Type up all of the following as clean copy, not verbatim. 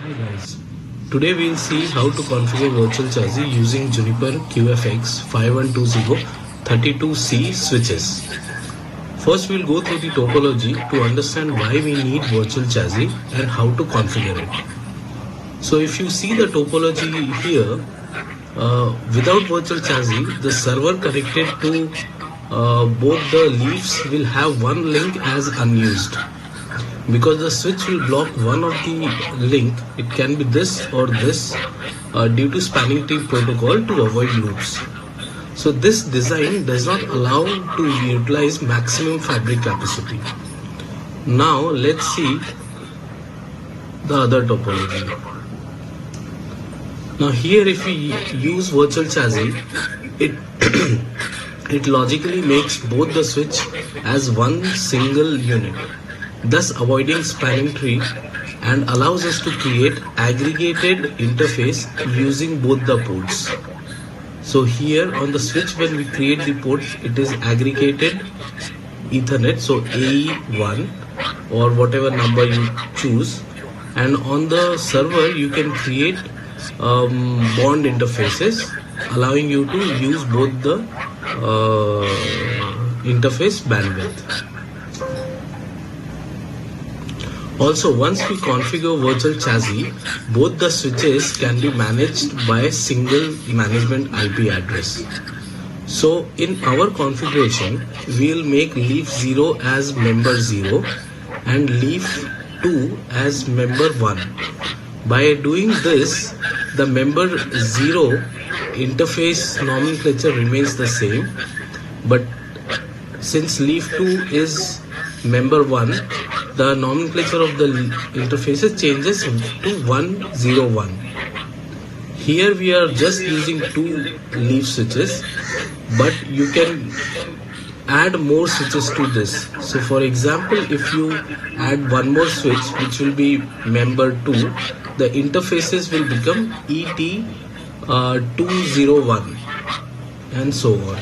Hi guys, today we'll see how to configure virtual chassis using Juniper QFX 512032C switches. First we'll go through the topology to understand why we need virtual chassis and how to configure it. So if you see the topology here, without virtual chassis, the server connected to both the leaves will have one link as unused. Because the switch will block one of the link, it can be this or this due to spanning tree protocol to avoid loops. So this design does not allow to utilize maximum fabric capacity. Now let's see the other topology. Now here if we use virtual chassis, it it logically makes both the switch as one single unit, thus avoiding spanning tree and allows us to create aggregated interface using both the ports. So here on the switch, when we create the port, it is aggregated Ethernet, so AE1 or whatever number you choose, and on the server you can create bond interfaces allowing you to use both the interface bandwidth. Also, once we configure virtual chassis, both the switches can be managed by a single management IP address. So in our configuration, we'll make leaf 0 as member 0 and leaf 2 as member 1. By doing this, the member 0 interface nomenclature remains the same, but since leaf 2 is member 1, the nomenclature of the interfaces changes to 101. Here we are just using two leaf switches, but you can add more switches to this. So for example, if you add one more switch, which will be member 2, the interfaces will become ET201 and so on.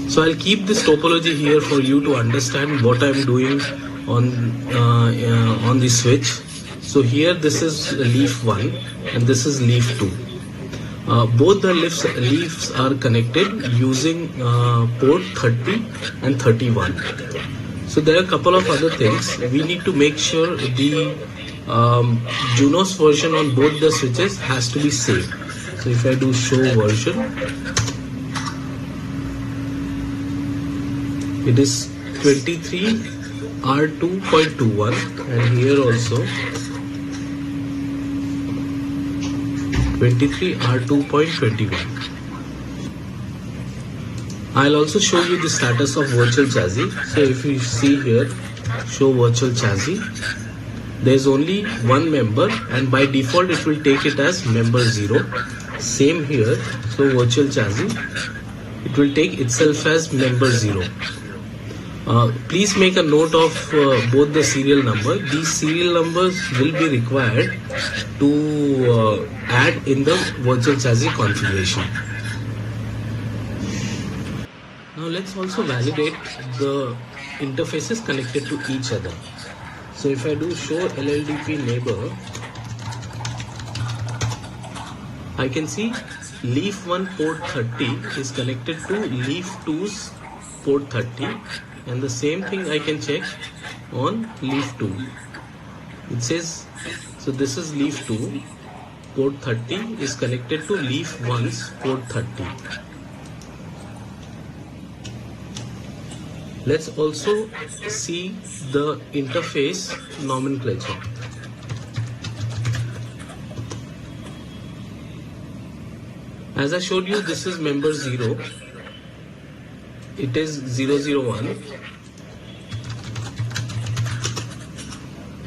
So I'll keep this topology here for you to understand what I'm doing on the switch. So here this is leaf 1 and this is leaf 2. Both the leaves are connected using port 30 and 31. So there are a couple of other things. We need to make sure the Junos version on both the switches has to be same. So if I do show version, it is 23R2.21 and here also 23R2.21. I'll also show you the status of virtual chassis. So if you see here, show virtual chassis, there is only one member and by default it will take it as member 0. Same here, so virtual chassis, it will take itself as member 0. Please make a note of both the serial number. These serial numbers will be required to add in the virtual chassis configuration. Now let's also validate the interfaces connected to each other. So if I do show LLDP neighbor, I can see leaf 1 port 30 is connected to leaf 2's port 30. And the same thing I can check on leaf 2. It says, so this is leaf 2, port 30 is connected to leaf 1's port 30. Let's also see the interface nomenclature. As I showed you, this is member 0. It is 001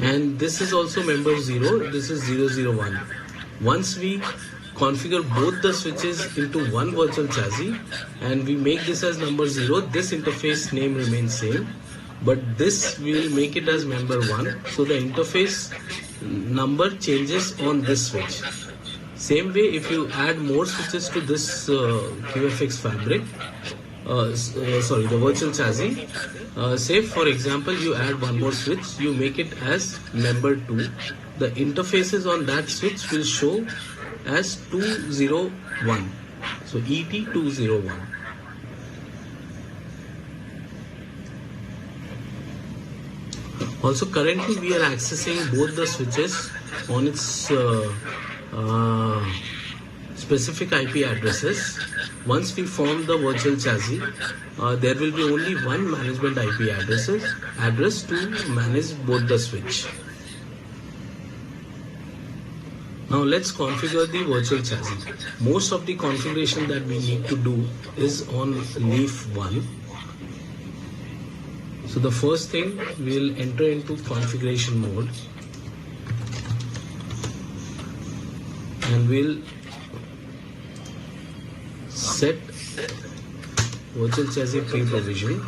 and this is also member 0, this is 001. Once we configure both the switches into one virtual chassis and we make this as number 0, this interface name remains same, but this we will make it as member 1, so the interface number changes on this switch. Same way, if you add more switches to this QFX fabric, the virtual chassis. Say for example you add one more switch, you make it as member 2. The interfaces on that switch will show as 201. So ET201. Also currently we are accessing both the switches on its specific IP addresses. Once we form the virtual chassis, there will be only one management IP address to manage both the switch. Now let's configure the virtual chassis. Most of the configuration that we need to do is on leaf 1. So the first thing, we'll enter into configuration mode and we'll set virtual chassis pre-provision.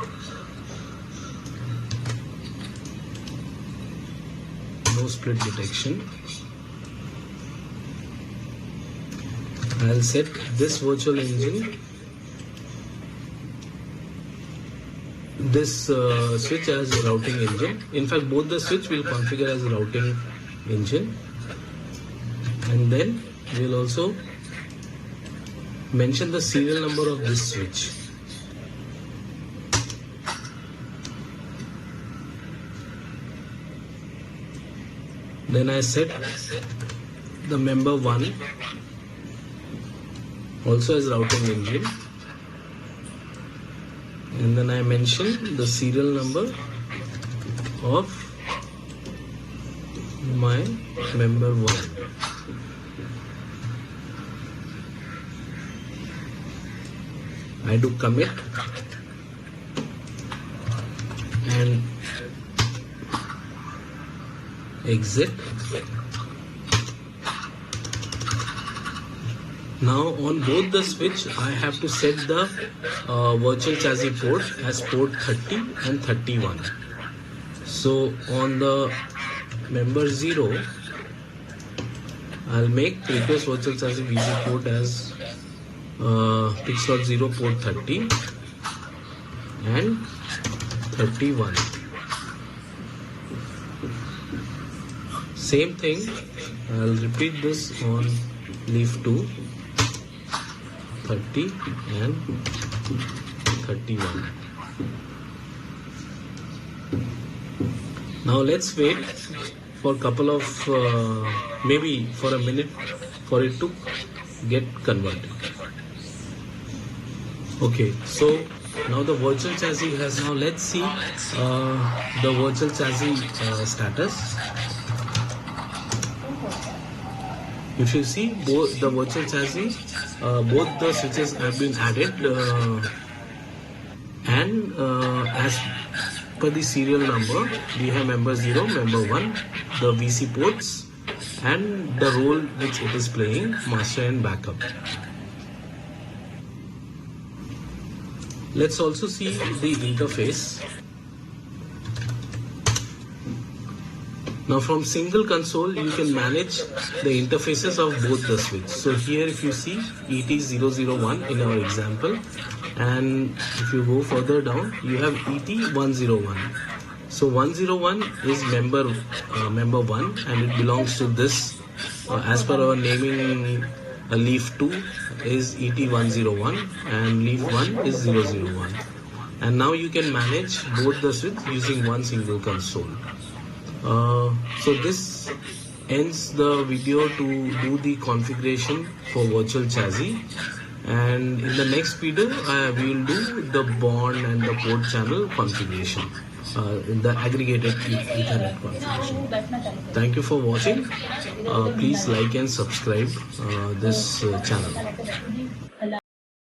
No split detection. I'll set this virtual engine, this switch as routing engine. In fact, both the switch will configure as routing engine, and then we'll also mention the serial number of this switch. Then I set the member 1 also as routing engine, and then I mention the serial number of my member 1. I do commit and exit. Now on both the switch, I have to set the virtual chassis port as port 30 and 31. So on the member 0, I'll make request virtual chassis VC port as pix.0 port 30 and 31. Same thing, I'll repeat this on leaf 2, 30 and 31. Now let's wait for a couple of maybe for a minute for it to get converted. Okay, so now the virtual chassis has, now let's see the virtual chassis status. If you see both the virtual chassis, both the switches have been added and as per the serial number, we have member 0, member 1, the VC ports and the role which it is playing, master and backup. Let's also see the interface. Now from single console, you can manage the interfaces of both the switches. So here if you see ET001 in our example, and if you go further down, you have ET101. So 101 is member 1 and it belongs to this, as per our naming, leaf 2 is ET101 and leaf 1 is 001. And now you can manage both the switches using one single console. So this ends the video to do the configuration for virtual chassis, and in the next video we will do the bond and the port channel configuration, in the aggregated Ethernet configuration. Thank you for watching. Please like and subscribe this channel.